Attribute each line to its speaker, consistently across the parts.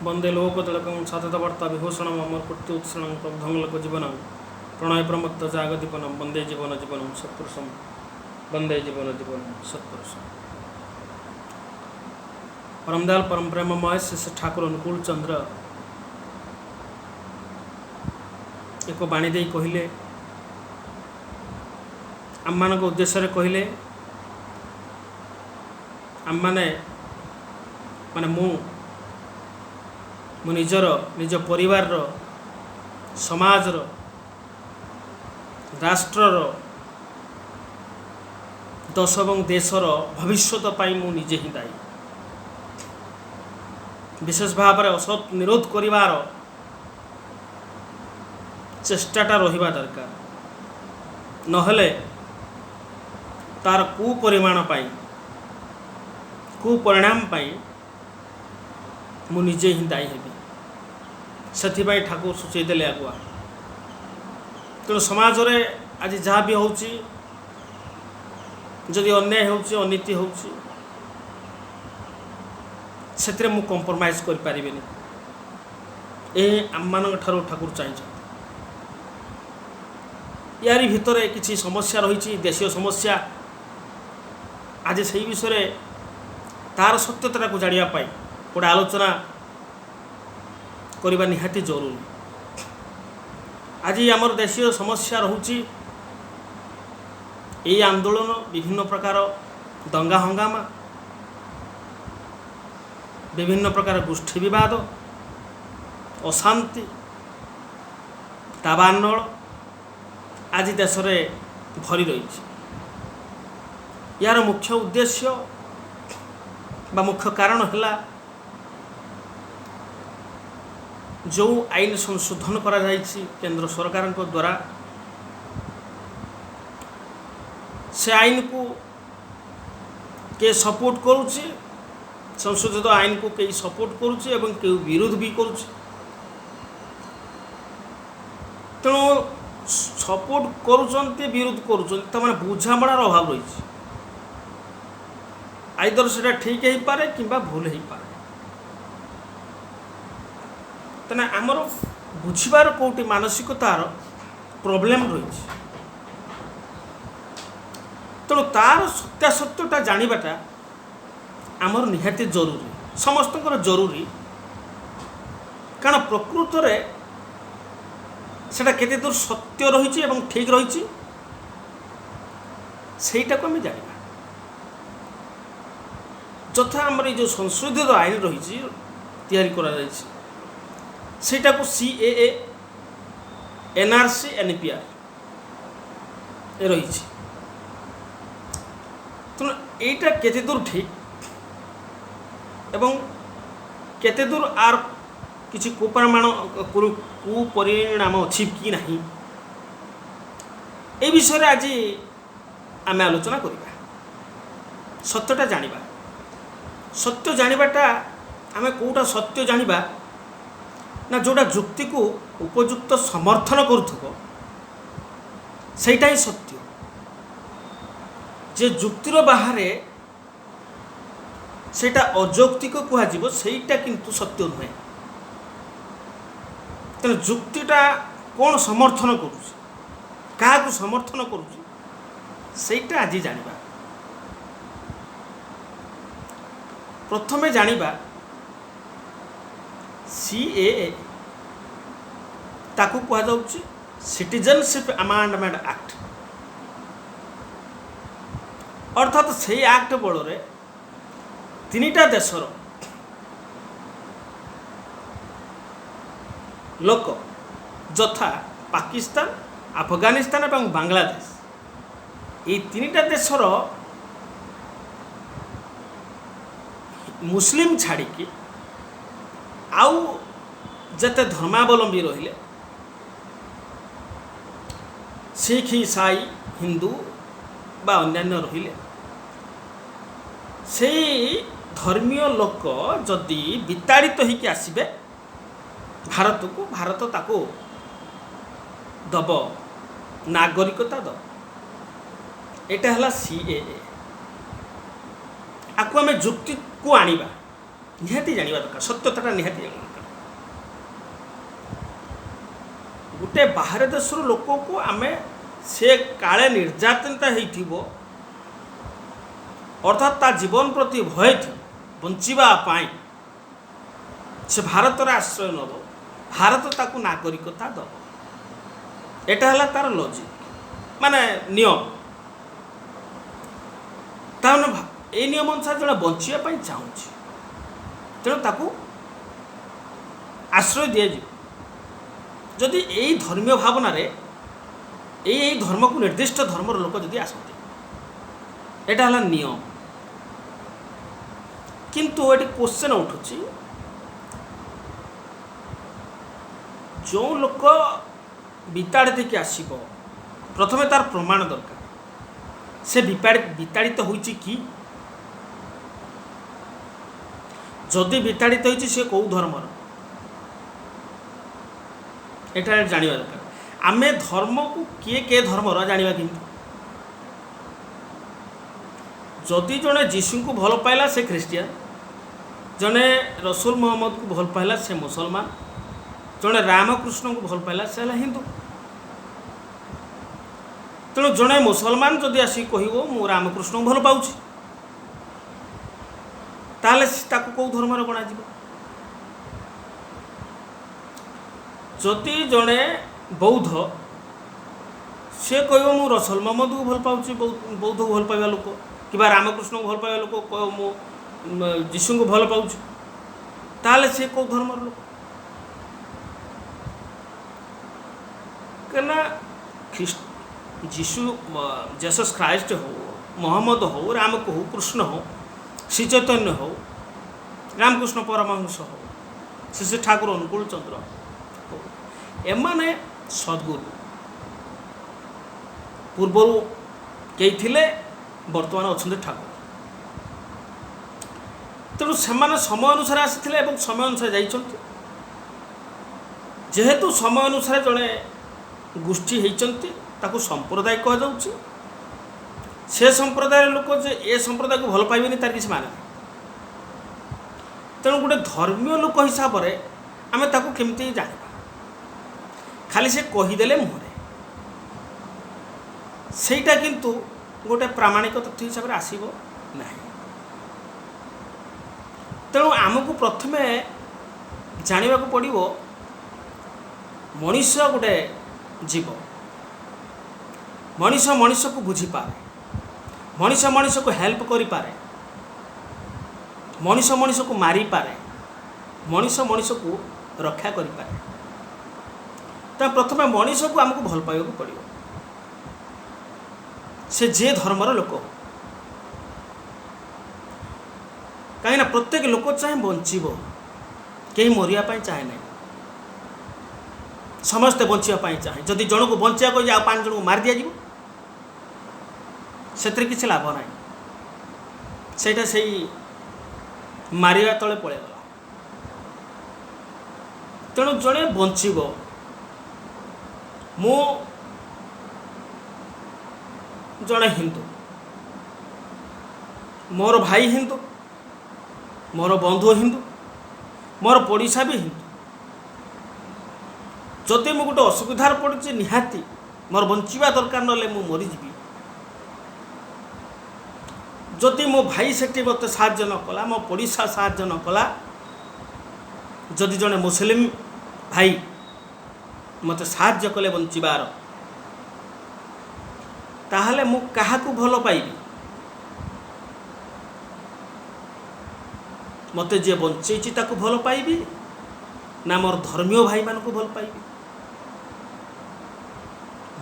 Speaker 1: वंदे लोकतिलकं सततवर्ता विभूषणम् अमरकृत्य उत्सणं प्रबुद्धंगलक जीवनं प्रणय प्रमत्त जागदीपनं वंदे जीवन जीवनं सत्पुरुषं वंदे जीवन जीवनं सत्पुरुषं। परमदयाल परम प्रेममय श्री ठाकुर अनुकूल चंद्र एक बाणी दे कहले आम मान उद्देश्य कहले आम माने माने मु निजर निज परिवार समाजर राष्ट्रर दश एवं देशर भविष्यत पाई मु निजे ही दायी। विशेष भाव में असत निरोध करिवार चेष्टाटा रहिबा दरकार, नहले तार कुपरिमाण पाई कुपरिणाम पाई मु निजे ही दायी हेबी। से ठाकुर सूचई देले आगुआ। तेणु समाज रे आज जहाँ भी होची जदि अन्याय होची अनीति होची से मु कंप्रोमाइज कर पारिबेनी। ए आम मान ठाकुर चाहिए यारी भितर किसी समस्या रही देशीय समस्या आज से विषय तार सत्यता को जानापी गोटे आलोचना करने निहाती जरूरी। आज आमर देशीय समस्या रहुची ये आंदोलन विभिन्न प्रकार दंगा हंगामा विभिन्न प्रकार गोष्ठी विवाद अशांति दाबानल आज देश में भरी रही। यार मुख्य उद्देश्य बा मुख्य कारण है जो आईन संशोधन करा जायछि केंद्र सरकार को द्वारा से आईन को के सपोर्ट करुछि, संशोधित आईन को कई सपोर्ट करुछि एवं कई विरोध भी करुछि। तेणु सपोर्ट करुचंती विरोध करुचंती तमाने बुझामणार अभाव रही। आइदर से ठीक हो पारे किंबा भूल हो पारे। तेना आमर बुझार कौटी मानसिकतार प्रॉब्लम रही। तेणु तार सत्यासत्यता जानाटा आमर निहाती जरूरी, समस्त जरूरी। कारण प्रकृत में सेटा केते दूर सत्य रही एवं ठीक रही सेटा को आम जाना। जथा आमर ये जो संशोधित आईन रही तैयारी करा जायछि सेटा को CAA NRC NPR रही। तेणु एटा केते दूर ठीक एवं केते दूर आर किसी कुपरिणाम अच्छी कि नहीं ए विषय आज आम आलोचना करिबा। सत्यटा जानिबा, सत्य जानिबाटा आम कोटा सत्य जानिबा ना जोड़ा जुक्ति को उपयुक्त समर्थन करुथबो सेटा ही सत्य। जे जुक्तिर बाहरे सेटा अजौक्तिक कहुव सेटा किंतु सत्य नुहे। तेणु जुक्तिटा कौन समर्थन करुछि क्या समर्थन करुछि सेटा आज जानिबा। प्रथमे जानिबा CAA ताकू कहा जाउछि सिटीजनशिप अमेंडमेंट एक्ट। अर्थात से एक्ट बल तीनिटा देशर लोक यथा पाकिस्तान अफगानिस्तान और बांग्लादेश ये तीनिटा देशर मुस्लिम छाड़ी आउ जते धर्मावलंबी रहिले सिख ईसाई हिंदू बा अन्यान्य रहिले से धर्मीय लोक जदि विताड़ित होइके आसिबे भारत को भारत ताको दब नागरिकता दब। एटा हला CAA। आपको आम जुक्ति को आनिबा निहाती जानिबा दरकार सत्यताटा निहाती जानिबा दरकार गोटे बाहर देशर लोक को आमे से काले निर्यातनता होइथिबो अर्थात ता जीवन प्रति भय थी बंचिबा पाई से भारत आश्रय नब भारत ताकू नागरिकता दब एटा हला तार लॉजिक माने नियम ताने ए नियम अनुसार जड़े बंचिया पाई चाहूँगी तेणु ताकू आश्रय दिया जदि यही धर्मीय भावना रे यही धर्म को निर्दिष्ट धर्मर लोक जदि आसते एटा हला नियम किंतु ये क्वेश्चन उठुची जो लोक विताड़ित की आसब प्रथमे तार प्रमाण दरकार से विताड़ित होइची कि जदि विताड़ित होइची से कौ धर्मर एटा जानिबा दरकार आमे धर्म को किए धर्मर जानिबा किंतु जदि जड़े जीशु को भल पाइला से ख्रीस्टियान जड़े रसूल मोहम्मद को भल पाइला से मुसलमान जड़े रामकृष्ण को भल पाइला से हिंदू तेणु जड़े मुसलमान जदि आसी कह मु रामकृष्ण को भल पाऊँ ताले ताको कौ धर्म गणा जदि जड़े बौद्ध से कह मु रसूल मोहम्मद को भल पाऊँ बौद्ध को भल पाइबा लोक कि रामकृष्ण को भल पाइबा लोक मु जीशु को भल पाऊँ ताले से कौ धर्म लोक कहना ख्रीष्ट जीशु जेसस ख्राइस्ट हो मोहम्मद हो राम को हो कृष्ण हो श्री चैतन्य हो रामकृष्ण परमहंस हो श्री ठाकुर अनुकूल चंद्र हो एमाने सद्गुरु पूर्वर कई थिले वर्तमान अच्छा ठाकुर तेणु से समय अनुसार आसी समय अनुसार जाइछन्ति जेहेतु समय अनुसार जड़े गोष्ठी होती ताकू संप्रदाय कह जाऊँगी से संप्रदाय लोक जे ए संप्रदाय को भल पाइबेनि तार किसी माने तेणु गोटे धर्मीय लोक हिसाब से आम ताकू केमती जाना खाली से कहीदेले मुहरे सेटा किंतु गोटे प्रामाणिक तथ्य हिसाब से आसब ना तेणु आमको प्रथमे जाना पड़ो मनीष गोटे जीव मनीष मनीष को बुझीपारे मनीष मनीष को हेल्प करें मनीष मनीष को मारी पारे मनीष मनीष को रक्षा करें तो प्रथम मनीष को आमको भल पाइबा पड़ो से जे धर्मर लोक कहीं प्रत्येक लोक चाहे बंचब कहीं मरिया चाहे ना समस्ते बचापी चाहे जदि जन को बचा कह 5 जन को मार दि से किसी लाभ ना सेटा से मारिया तले पलैगला तेणु जड़े बंचब मु जड़े हिंदू मोर भाई हिंदू मोर बंधु हिंदू मोर पड़ोसा भी हिंदू जदि मु गोटे असुविधार पड़ी निहाती मोर बंचवा दरकार ना मु मरीजी जदि मो भाई से मत साहाय्य न कला मो पड़ोसा साहाय्य न कला जदि जड़े मुस्लिम भाई मत साहाय्य कले बंचबार ताहले मु काहाकू भल पाइबी मते जे बंचेची ताकू भल पाइबी ना मोर धर्मीय भाई मान को भल पाइबी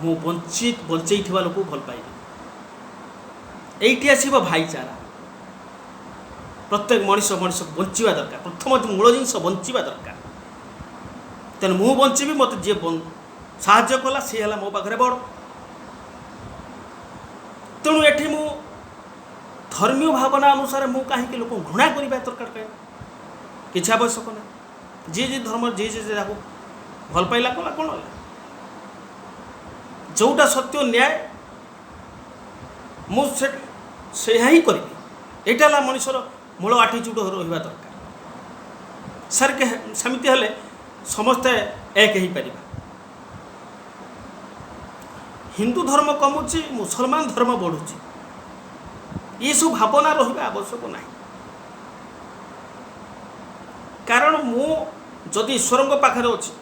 Speaker 1: मु बंचई लोक भल पाइबी एठी आसीबो भाईचारा प्रत्येक मनीष मनीष बंचवा दरकार प्रथम मूल जिनस बंचवा दरकार तेन मु बंचबी मत जे साहाय्य कला सी है मो पाखे बड़ तेणु एठी मु धर्मीय भावना अनुसार मु कहीं लोक घृणा करवा दरकार कह किसी आवश्यक ना जी धर्म जी भल पाइला कला कौन है जोटा सत्य न्याय मुझे ही करी यहाँ मनीषर मूल आटिट्यूड रहा दरकार ସେମିତି ହେଲେ ସମସ୍ତେ ଏକ ହେଇପାରିବା। ହିନ୍ଦୁ ଧର୍ମ କମୁଛି, ମୁସଲମାନ ଧର୍ମ ବଢ଼ୁଛି, ଏସବୁ ଭାବନା ରହିବା ଆବଶ୍ୟକ ନାହିଁ। କାରଣ ମୁଁ ଯଦି ଈଶ୍ୱରଙ୍କ ପାଖରେ ଅଛି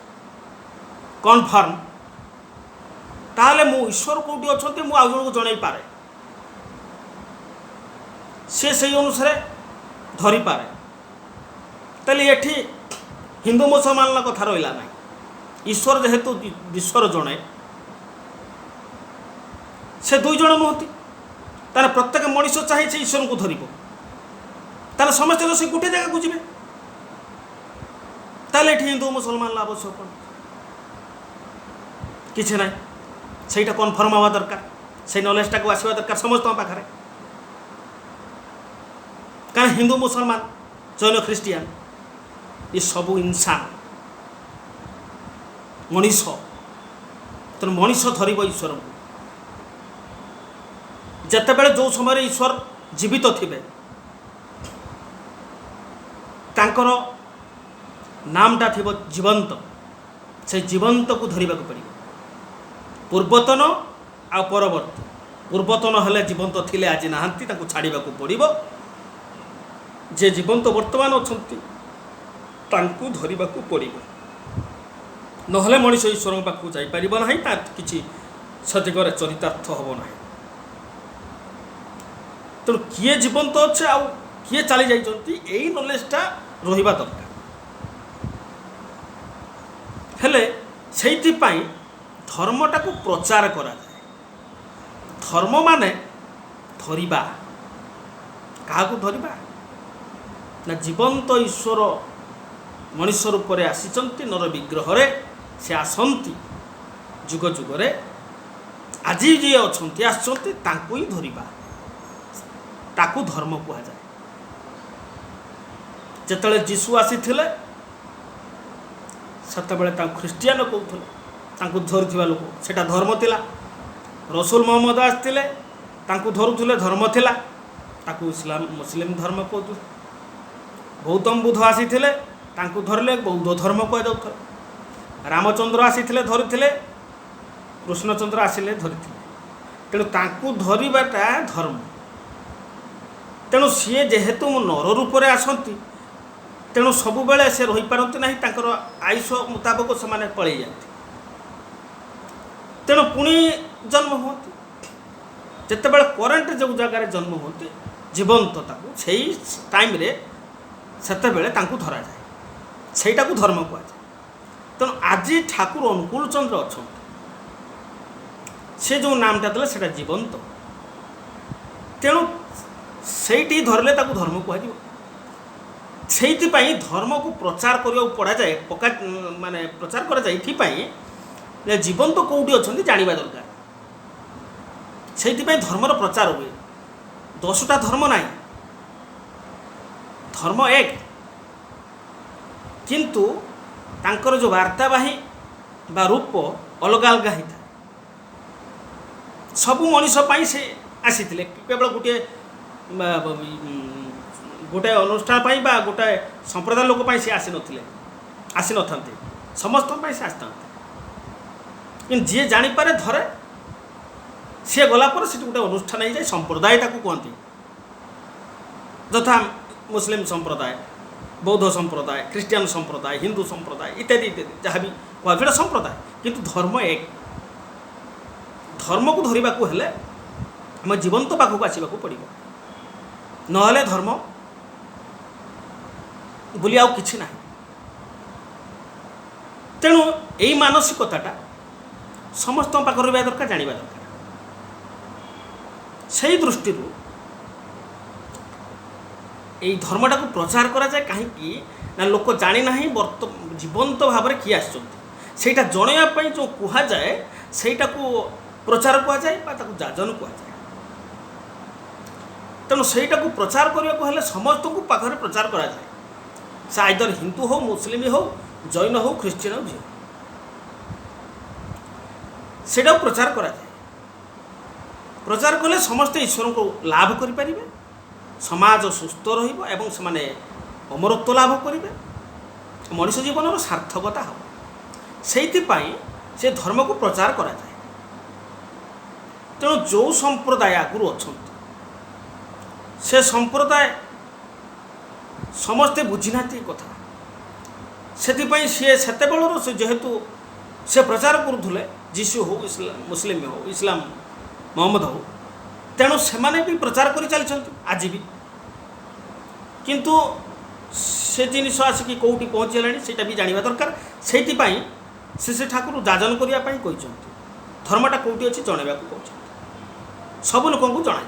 Speaker 1: କନଫର୍ମ, ତାହେଲେ ମୁଁ ଈଶ୍ୱର କେଉଁଠି ଅଛନ୍ତି ମୁଁ ଆଉ ଜଣକୁ ଜଣାଇ ପାରେ, ସେ ସେଇ ଅନୁସାରେ ଧରିପାରେ। ତାହେଲେ ଏଠି ହିନ୍ଦୁ ମୁସଲମାନଙ୍କ କଥା ରହିଲା ନାହିଁ। ଈଶ୍ୱର ଯେହେତୁ ବିଶ୍ୱର ଜଣେ, ସେ ଦୁଇ ଜଣ ନୁହନ୍ତି, ତାହେଲେ ପ୍ରତ୍ୟେକ ମଣିଷ ଚାହେଁ ସେ ଈଶ୍ୱରଙ୍କୁ ଧରିବ, ତାହେଲେ ସମସ୍ତେ ତ ସେ ଗୋଟିଏ ଜାଗାକୁ ଯିବେ। ତାହେଲେ ଏଠି ହିନ୍ଦୁ ମୁସଲମାନର ଆବଶ୍ୟକ କ'ଣ? କିଛି ନାହିଁ। ସେଇଟା କନଫର୍ମ ହେବା ଦରକାର, ସେଇ ନଲେଜଟାକୁ ଆସିବା ଦରକାର ସମସ୍ତଙ୍କ ପାଖରେ। କାରଣ ହିନ୍ଦୁ ମୁସଲମାନ ଜୈନ ଖ୍ରୀଷ୍ଟିଆନ ଏ ସବୁ ଇନସାନ, ମଣିଷ। ତେଣୁ ମଣିଷ ଧରିବ ଈଶ୍ୱରଙ୍କୁ। ଯେତେବେଳେ ଯେଉଁ ସମୟରେ ଈଶ୍ୱର ଜୀବିତ ଥିବେ, ତାଙ୍କର ନାମଟା ଥିବ ଜୀବନ୍ତ, ସେ ଜୀବନ୍ତକୁ ଧରିବାକୁ ପଡ଼ିବ। ପୂର୍ବତନ ଆଉ ପରବର୍ତ୍ତୀ। ପୂର୍ବତନ ହେଲେ ଜୀବନ୍ତ ଥିଲେ ଆଜି ନାହାନ୍ତି, ତାଙ୍କୁ ଛାଡ଼ିବାକୁ ପଡ଼ିବ। ଯେ ଜୀବନ୍ତ ବର୍ତ୍ତମାନ ଅଛନ୍ତି ତାଙ୍କୁ ଧରିବାକୁ ପଡ଼ିବ, ନହେଲେ ମଣିଷ ଈଶ୍ୱରଙ୍କ ପାଖକୁ ଯାଇପାରିବ ନାହିଁ, ତା କିଛି ସଦିଗରେ ଚରିତାର୍ଥ ହେବ ନାହିଁ। ତେଣୁ କିଏ ଜୀବନ୍ତ ଅଛି ଆଉ କିଏ ଚାଲି ଯାଇଛନ୍ତି, ଏଇ ନଲେଜଟା ରହିବା ଦରକାର। ହେଲେ ସେଇଥିପାଇଁ ଧର୍ମଟାକୁ ପ୍ରଚାର କରାଯାଏ। ଧର୍ମ ମାନେ ଧରିବା। କାହାକୁ ଧରିବା? ନା ଜୀବନ୍ତ ଈଶ୍ୱର ମଣିଷ ରୂପରେ ଆସିଛନ୍ତି, ନର ବିଗ୍ରହରେ ସେ ଆସନ୍ତି ଯୁଗ ଯୁଗରେ। ଆଜି ଯିଏ ଅଛନ୍ତି ଆସିଛନ୍ତି, ତାଙ୍କୁ ହିଁ ଧରିବା, ତାକୁ ଧର୍ମ କୁହାଯାଏ। ଯେତେବେଳେ ଯୀଶୁ ଆସିଥିଲେ ସେତେବେଳେ ତାଙ୍କୁ ଖ୍ରୀଷ୍ଟିଆନ କହୁଥିଲେ, ତାଙ୍କୁ ଧରୁଥିବା ଲୋକ, ସେଇଟା ଧର୍ମ ଥିଲା। ରସୁଲ ମହମ୍ମଦ ଆସିଥିଲେ, ତାଙ୍କୁ ଧରୁଥିଲେ, ଧର୍ମ ଥିଲା, ତାକୁ ମୁସଲିମ ଧର୍ମ କହୁଥିଲେ। ଗୌତମ ବୁଦ୍ଧ ଆସିଥିଲେ, ତାଙ୍କୁ ଧରିଲେ, ବୌଦ୍ଧ ଧର୍ମ କୁହାଯାଉଥିଲା। ରାମଚନ୍ଦ୍ର ଆସିଥିଲେ, ଧରିଥିଲେ, କୃଷ୍ଣଚନ୍ଦ୍ର ଆସିଲେ, ଧରିଥିଲେ। ତେଣୁ ତାଙ୍କୁ ଧରିବାଟା ଧର୍ମ। ତେଣୁ ସିଏ ଯେହେତୁ ନର ରୂପରେ ଆସନ୍ତି, ତେଣୁ ସବୁବେଳେ ସେ ରହିପାରନ୍ତି ନାହିଁ, ତାଙ୍କର ଆୟୁଷ ମୁତାବକ ସେମାନେ ପଳେଇ ଯାଆନ୍ତି। ତେଣୁ ପୁଣି ଜନ୍ମ ହୁଅନ୍ତି। ଯେତେବେଳେ କରେଣ୍ଟ ଯେଉଁ ଜାଗାରେ ଜନ୍ମ ହୁଅନ୍ତି ଜୀବନ୍ତ, ତାକୁ ସେଇ ଟାଇମ୍ରେ ସେତେବେଳେ ତାଙ୍କୁ ଧରାଯାଏ, ସେଇଟାକୁ ଧର୍ମ କୁହାଯାଏ। ତେଣୁ ଆଜି ଠାକୁର ଅନୁକୂଳ ଚନ୍ଦ୍ର ଅଛନ୍ତି, ସେ ଯେଉଁ ନାମଟା ଦେଲେ ସେଇଟା ଜୀବନ୍ତ। ତେଣୁ ସେଇଠି ଧରିଲେ ତାକୁ ଧର୍ମ କୁହାଯିବ। ସେଇଥିପାଇଁ ଧର୍ମକୁ ପ୍ରଚାର କରିବାକୁ ପଡ଼ାଯାଏ, ମାନେ ପ୍ରଚାର କରାଯାଏ ଏଥିପାଇଁ ଯେ ଜୀବନ୍ତ କେଉଁଠି ଅଛନ୍ତି ଜାଣିବା ଦରକାର। ସେଇଥିପାଇଁ ଧର୍ମର ପ୍ରଚାର ହୁଏ। 10ଟା ଧର୍ମ ନାହିଁ, ଧର୍ମ ଏକ, କିନ୍ତୁ ତାଙ୍କର ଯେଉଁ ବାର୍ତ୍ତାବାହୀ ବା ରୂପ ଅଲଗା ଅଲଗା ହେଇଥାଏ। ସବୁ ମଣିଷ ପାଇଁ ସେ ଆସିଥିଲେ, କେବଳ ଗୋଟାଏ ଅନୁଷ୍ଠାନ ପାଇଁ ବା ଗୋଟାଏ ସମ୍ପ୍ରଦାୟ ଲୋକ ପାଇଁ ସେ ଆସିନଥାନ୍ତି, ସମସ୍ତଙ୍କ ପାଇଁ ସେ ଆସିଥାନ୍ତି। କିନ୍ତୁ ଯିଏ ଜାଣିପାରେ ଧରେ, ସିଏ ଗଲା ପରେ ସେଠି ଗୋଟେ ଅନୁଷ୍ଠାନ ହେଇଯାଏ, ସମ୍ପ୍ରଦାୟ ତାକୁ କୁହନ୍ତି। ଯଥା ମୁସଲିମ ସମ୍ପ୍ରଦାୟ, ବୌଦ୍ଧ ସମ୍ପ୍ରଦାୟ, ଖ୍ରୀଷ୍ଟିଆନ ସମ୍ପ୍ରଦାୟ, ହିନ୍ଦୁ ସମ୍ପ୍ରଦାୟ ଇତ୍ୟାଦି ଇତ୍ୟାଦି ଯାହା ବି କୁହାଯାଏ ସେଇଟା ସମ୍ପ୍ରଦାୟ, କିନ୍ତୁ ଧର୍ମ ଏକ। ଧର୍ମକୁ ଧରିବାକୁ ହେଲେ ଆମେ ଜୀବନ୍ତ ପାଖକୁ ଆସିବାକୁ ପଡ଼ିବ, ନହେଲେ ଧର୍ମ ବୋଲି ଆଉ କିଛି ନାହିଁ। ତେଣୁ ଏଇ ମାନସିକତାଟା ସମସ୍ତଙ୍କ ପାଖରେ ରହିବା ଦରକାର, ଜାଣିବା ଦରକାର। ସେଇ ଦୃଷ୍ଟିରୁ এই ধর্মটাকে প্রচার করা যায় কাহিঁকি না লোক জানি না জীবন্ত ভাবে কিଏ আসছেন সেইটা জনাইয়া যে কুহযায় সেইটাকে প্রচার কুহযায় বা তাকে যাজন কুহযায়। তেমন সেইটাকে প্রচার করা হলে সমস্ত পাখে প্রচার করা যায়, সে আইদর হিন্দু হোক, মুসলিম হোক, জৈন হোক, খ্রিস্টিয়ান হোক, ঝিও সেটাও প্রচার করা যায়। প্রচার কলে সমস্তে ঈশ্বরকে লাভ করে পারিবে, সমাজ সুস্থ রহিব এবং সেমানে অমরত্ব লাভ করিবে मनुष्य जीवन सार्थकता हम से धर्म को प्रचार करा जाए। तेणु जो संप्रदाय आगुरी अच्छा से संप्रदाय समस्ते बुझीना कथा से से बेलर से जेहेतु से प्रचार करुले जीशु हो मुस्लिम हो इस्लाम मोहम्मद हो तेणु से भी प्रचार कर चलते आज भी किंतु से जिनिस आसिक कौटी पहुँचीगला से भी जाना दरकार से ठाकुर जाजन करने धर्मटा कौटी अच्छी जनवा कहते सब लोक जन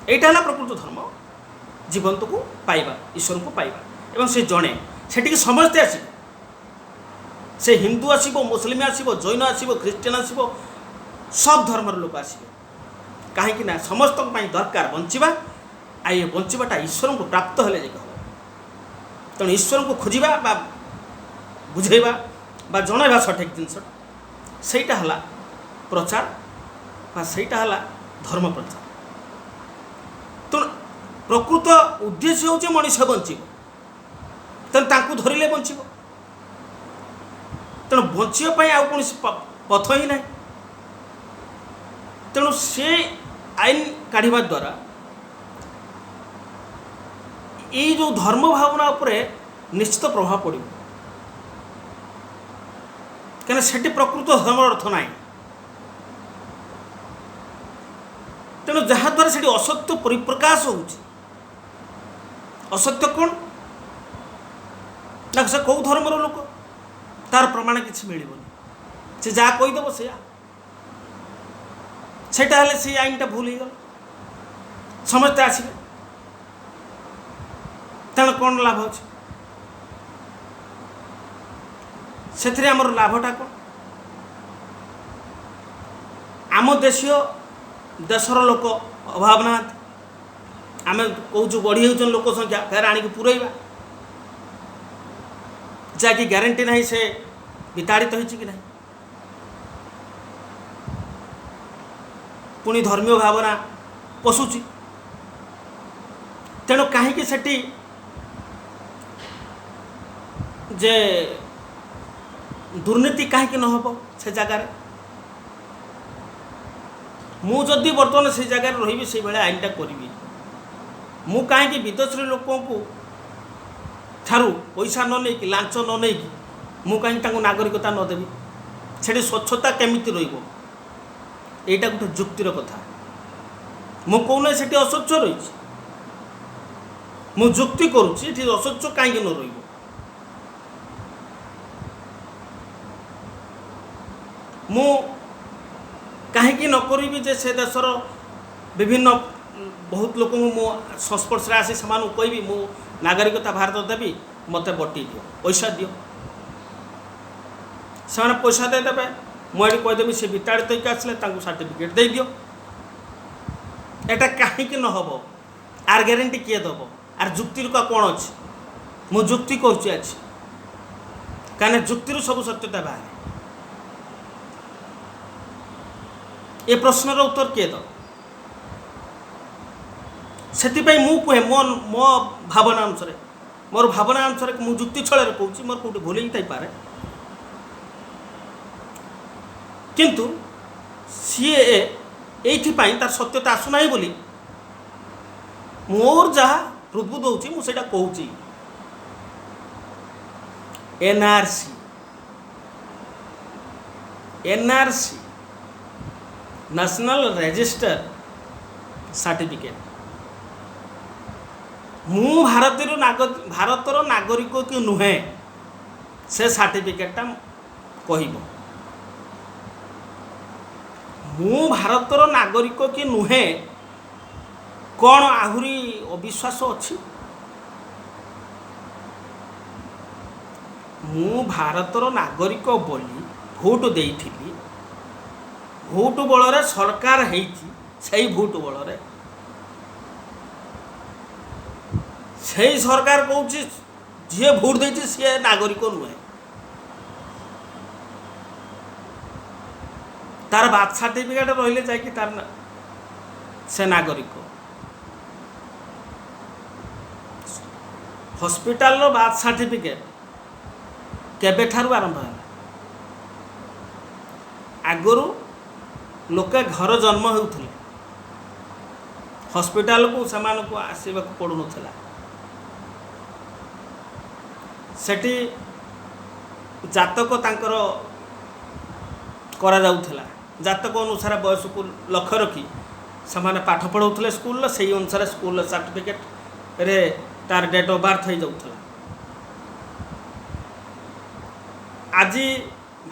Speaker 1: यहाँ है प्रकृत धर्म जीवंत को पाइबा ईश्वर को पाइबा एवं से जड़े से समस्ते आस से हिंदू आसब मुस्लिम आसब जैन आसब ख्रीष्टियान आसब सब धर्मर लोक आसबे कहीं समस्त दरकार बंचा आ ये बंचाटा ईश्वर को प्राप्त हेले हम तेणु ईश्वर को खोजा बुझेबा बा जनवा सठिक जिनस सेटा है प्रचार बा सेटा है धर्म प्रचार। तेणु प्रकृत उद्देश्य हूँ मनीष बंचब तेणु धरले बंचब तेणु बचापी आउ कौन पथ ही ना तेणु से आईन काढ़ा द्वारा ये जो धर्म भावना उपरे निश्चित प्रभाव पड़ो कहीं से प्रकृत धर्म अर्थ ना तेणु जहाद्वारा से असत्य परिप्रकाश हो असत्य कौन ना से कौ धर्मर लोक तार प्रमाण किसी मिलबनी से जहाँ कहीदेव सेटा हेल्ले से आईनटा भूल हो गला समस्ते आसबे तेणु कौन लाभ अच्छे से आमर लाभटा कौन आम देशीय देशर लोक अभाव ना आम कौचु बढ़ी हो लोक संख्या फेर आणिक पुरैबा जहाँकि ग्यारंटी नहीं से विताड़ित होती कि नहीं पुणी धर्मीय भावना पशुची तेणु कहीं सेठी जे दुर्नीति कहीं न हो से जगार मु जदि बर्तमान से जगार रही से भाई आईनटा करी मु कहीं विदेशी लोक ठारू पैसा न नहीं लांच न नहीं मु कहीं नागरिकता न देवी से स्वच्छता केमिति रही यहाँ गोटे जुक्तिर कथा मु कौन से अस्वच्छ रही मु जुक्ति करुच्ची अस्वच्छ कहीं न रही मु कहीं न करी जे से देशर विभिन्न बहुत लोक मो संस्पर्श आसी से कहबी मु नागरिकता भारत देवी मत बटी दियो पैसा दियो से पैसा देदेवे मुझे कहीदेवी से विताड़ित होकर आसले सर्टिफिकेट दे दियो एटा कहीं न हम आर ग्यारंटी किए दब आर जुक्ति का कौन अच्छे मु जुक्ति करुच्ची आज कहीं जुक्ति सब सत्यता बाहर ये प्रश्नर उत्तर किए दब से मु कहे मो भावना अनुसार मोर भावना अनुसार मु जुक्ति छल कहूँ मोर कौटी भूल ही पारे किंतु सी ये तार सत्यता आसुना बोली मोर जहाँ हृदबोध होची मुझे कहूँ एनआरसी नेशनल रजिस्टर सर्टिफिकेट मु भारतर नागरिक कि नुहे से सर्टिफिकेटा कह मु भारतर नागरिक कि नुहे कौन आहुरी अविश्वास अच्छी मु भारतर नागरिक बोली भोट देइथिली भोट बल सरकार हेइथी सही भोट बल से सरकार कहूँ जी भोट दे सी नागरिक नुहे तार बार्थ सर्टिफिकेट रहिले जाकि तार से नागरिक हॉस्पिटल रो बार्थ सर्टिफिकेट केबेठारू आरंभ है। आगुरी लोके घर जन्म होउथिले हॉस्पिटल को समान को आसवा पड़ू ना सेठी जातक तांकर करा जाउथला जातक अनुसार बयस को लक्ष्य रखी से पाठ पढ़ाऊे स्कूल से अनुसार स्कूल सर्टिफिकेट रे तार डेट ऑफ बर्थ हो जाउथला। आज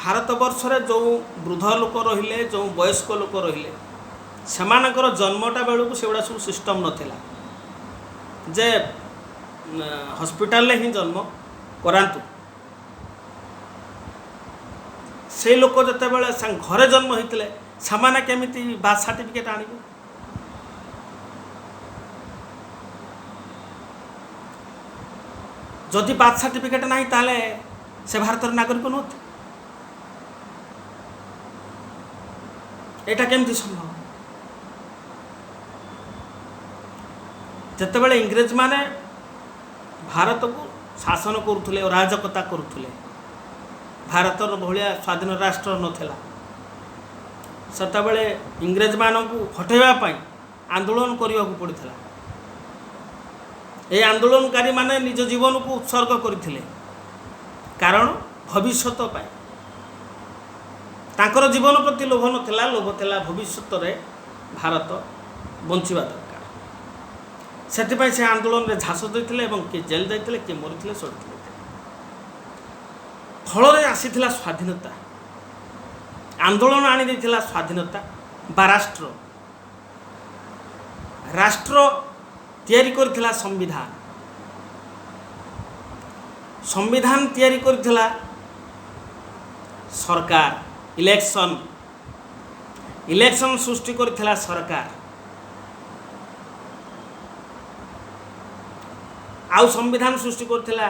Speaker 1: भारत वर्ष रे जो वृद्ध लोक रहिले जो वयस्क लोक रहिले सेमानकर जन्मटा बेलू से गुड़ा सब सिस्टम नथिला जे हॉस्पिटल ही जन्म करातु से लोक जिते बड़े घरे जन्म होते सामान्य केमिति बार्थ सर्टिफिकेट आनिबो जदि बार्थ सर्टिफिकेट नहीं ताले से भारत नागरिक नुहत एटा केमिति संभव। जितेबाला इंग्रेज माने भारत को शासन करुले और राजकता करुले भारतर भाया स्वाधीन राष्ट्र नथिला सेतबेले इंग्रेज मानू हटेवाई आंदोलन करने को पड़ता ये आंदोलनकारी माने निज जीवन को उत्सर्ग करते कारण भविष्यत पाई तांकर जीवन प्रति लोभ नथिला लोभ थिला भविष्यत रे भारत बंचिबा दरकार सेतिपई से आंदोलन रे झांस देथिले एवं के जेल जाइथिले के मरिथिले सड़थिले फल रे आसीथिला स्वाधीनता आंदोलन आनी देथिला स्वाधीनता बा राष्ट्र राष्ट्र तैयारी करथिला संविधान संविधान तैयारी करथिला सरकार इलेक्शन इलेक्शन सृष्टि करथिला सरकार आउ संविधान सृष्टि करथिला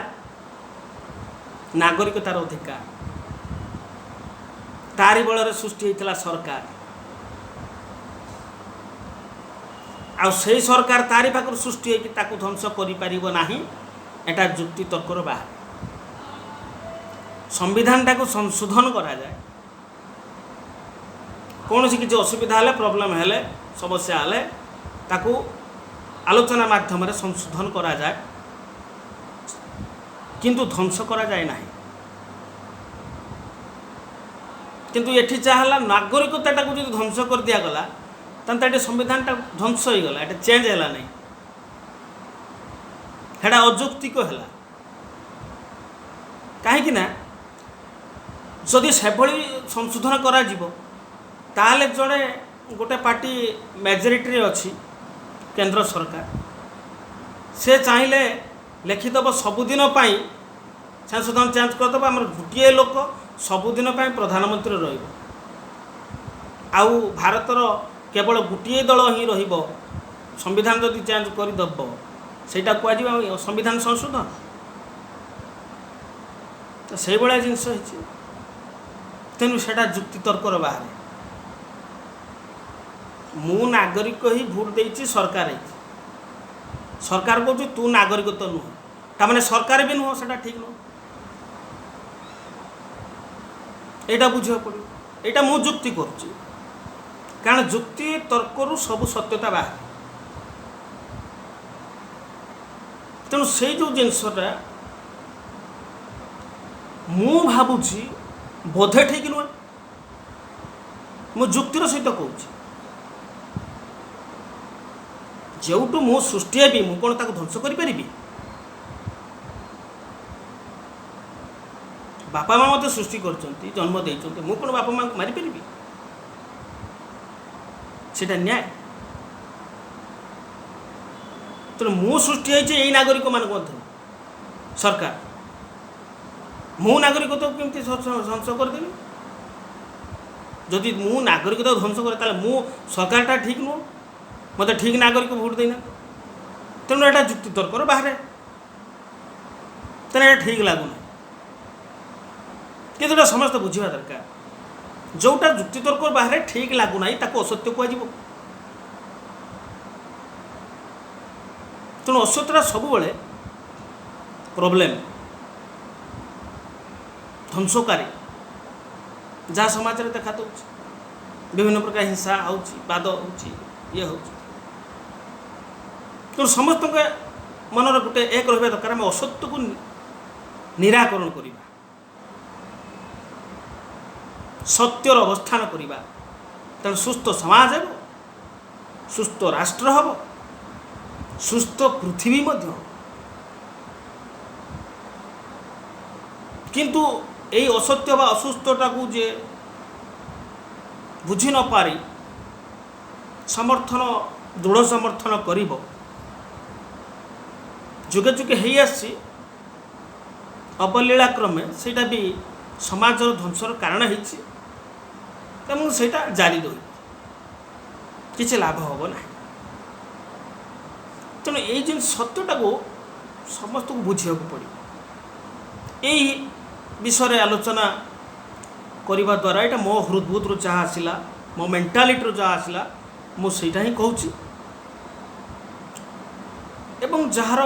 Speaker 1: नागरिकतार अधिकार तारी बल सृष्टि होता सरकार आउ से सरकार तारी पाखर सृष्टि होगी ताकू ध्वंस कर एटा जुक्ति तर्कर बाहर संविधान टाक संशोधन करा जाए कौन सी किसी असुविधा है प्रोब्लेम है समस्या है ताकू आलोचना माध्यम संशोधन करा जाए किंतु ध्वंस करा जाए ना किंतु ये चाहला नागरिकता टाक जो ध्वंस कर दिगला तो संविधान ध्वंस हो गला ये चेंज है नहीं हेडा अजुक्तिक है कहीं जदि से संशोधन करा ताले जड़े गोटे पार्टी मेजोरिटी अच्छी केंद्र सरकार से चाहिए लिखिदेव सबुदिन संशोधन चेंज करदेव आम गोटे लोक सबुदिन प्रधानमंत्री रही आउ भारतर केवल गोटे दल ही रहिबो संविधान जदि चेंज करदेव सेटा कह संविधान संशोधन तो से भाया जिनस तेणु से जुक्ति तर्कर बाहर मु नागरिक ही भोट देती सरकार सरकार कहूँ तू नागरिक तो नुह ताने सरकार भी नुह से ठीक नुह यहाँ बुझा पड़ो यहाँ मु जुक्ति करुच्ची कारण जुक्ति तर्क सब सत्यता बाहर तेणु से जो जिनसटा मु भावुची बोधे ठीक नुह मु जुक्तिर सहित कहूँ जेउटू मु सृष्टि हेबी मु कौन ताको ध्वंस करि बापा माँ मत सृष्टि करछंती जन्म देइछंती मु कौन बापा माँ को मारि पारिबी सेटा न्याय तो मु सृष्टि होइछे एई नागरिक मान मध्य सरकार मु नागरिक तो केमती ध्वंस करदेबी जदि मु नागरिक तो ध्वंस करे ताले मु सरकारटा ठीक नुह मत ठीक नागरिक भोट देना तेणु यहाँ जुक्ति तर्कर बाहर तेना यहाँ ठीक लगुना कि समस्त बुझा दरकार जोटा जुक्ति तर्क बाहर ठीक लगुना ताको असत्य कह तेणु असत्यता सब प्रोब्लेम ଧ୍ୱଂସକାରୀ ଯାହା ସମାଜରେ ଦେଖା ଦେଉଛି, ବିଭିନ୍ନ ପ୍ରକାର ହିଂସା ହେଉଛି, ବାଦ ହେଉଛି, ଇଏ ହେଉଛି। ତେଣୁ ସମସ୍ତଙ୍କ ମନର ଗୋଟେ ଏକ ରହିବା ଦରକାର, ଆମେ ଅସତ୍ୟକୁ ନିରାକରଣ କରିବା, ସତ୍ୟର ଅବସ୍ଥାନ କରିବା, ତେଣୁ ସୁସ୍ଥ ସମାଜ ହେବ, ସୁସ୍ଥ ରାଷ୍ଟ୍ର ହେବ, ସୁସ୍ଥ ପୃଥିବୀ ମଧ୍ୟ। କିନ୍ତୁ এই ଅସତ୍ୟ ବା ଅସୁସ୍ଥଟାକୁ ଯେ ବୁଝି ନ ପାରି ଦୃଢ଼ ସମର୍ଥନ କରିବ, ଯୁଗେ ଯୁଗେ ହେଇ ଆସିଛି, ଅବଲୀଳା କ୍ରମେ ସେଇଟା ବି ସମାଜର ଧ୍ୱଂସର କାରଣ ହେଇଛି ଏବଂ ସେଇଟା ଜାରି ରହିବ, କିଛି ଲାଭ ହେବ ନାହିଁ। ତେଣୁ ଏଇ ଜିନିଷ ସତ୍ୟଟାକୁ ସମସ୍ତଙ୍କୁ ବୁଝିବାକୁ ପଡ଼ିବ। ଏଇ ବିଷୟରେ ଆଲୋଚନା କରିବା ଦ୍ୱାରା ଏଇଟା ମୋ ହୃଦବୋଧରୁ ଯାହା ଆସିଲା, ମୋ ମେଣ୍ଟାଲିଟିରୁ ଯାହା ଆସିଲା, ମୁଁ ସେଇଟା ହିଁ କହୁଛି। ଏବଂ ଯାହାର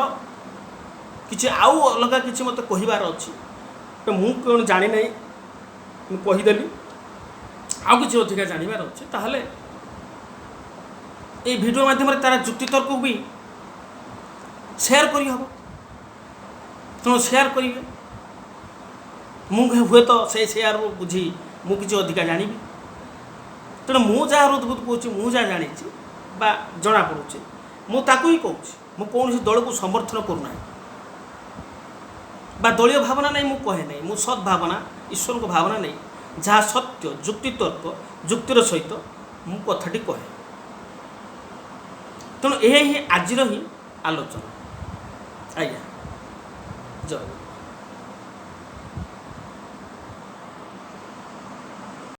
Speaker 1: କିଛି ଆଉ ଅଲଗା କିଛି ମୋତେ କହିବାର ଅଛି, ମୁଁ କ'ଣ ଜାଣିନାହିଁ, ମୁଁ କହିଦେଲି, ଆଉ କିଛି ଅଧିକା ଜାଣିବାର ଅଛି, ତାହେଲେ এই ଭିଡ଼ିଓ ମାଧ୍ୟମରେ ତାର ଯୁକ୍ତିତର୍କକୁ ବି ସେୟାର କରିହେବ। ତେଣୁ ସେୟାର କରିବେ, ମୁଁ ହୁଏତ ସେ ସେୟାରରୁ ବୁଝି ମୁଁ କିଛି ଅଧିକା ଜାଣିବି। ତେଣୁ ମୁଁ ଯାହା ହୃଦବୋଧ କହୁଛି, ମୁଁ ଯାହା ଜାଣିଛି ବା ଜଣାପଡ଼ୁଛି, ମୁଁ ତାକୁ ହିଁ କହୁଛି। ମୁଁ କୌଣସି ଦଳକୁ ସମର୍ଥନ କରୁନାହିଁ ବା ଦଳୀୟ ଭାବନା ନେଇ ମୁଁ କହେ ନାହିଁ। ମୁଁ ସଦ୍ଭାବନା, ଈଶ୍ୱରଙ୍କ ଭାବନା ନେଇ ଯାହା ସତ୍ୟ, ଯୁକ୍ତିତର୍କ, ଯୁକ୍ତିର ସହିତ ମୁଁ କଥାଟି କହେ। ତେଣୁ ଏହା ହିଁ ଆଜିର ହିଁ ଆଲୋଚନା। ଆଜ୍ଞା, ଜୟ।